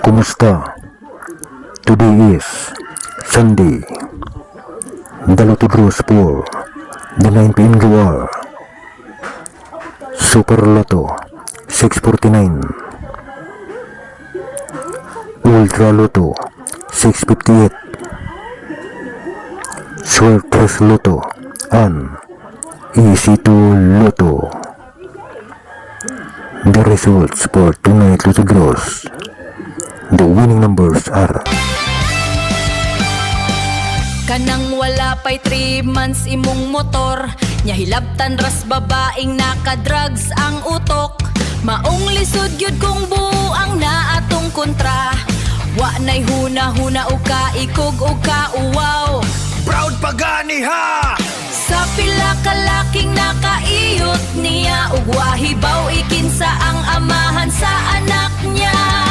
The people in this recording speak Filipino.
Kumusta? Today is Sunday, the Lotto draws for the 9 p.m. drawer. Super Lotto 649, Ultra Lotto 658, Swertres Lotto, and EC2 Lotto. The results for tonight Lotto draws. The winning numbers are kanang wala pa'y 3 months imong motor, nya hilabtan ras babaeng naka-drugs ang utok. Maong lisod gyud kung buang na atong kontra, wa nay huna-huna o kaikog o kauwaw. Proud pagani ha! Sa pila kalaking nakaiyot niya, ug wahibaw ikinsa ang amahan sa anak niya.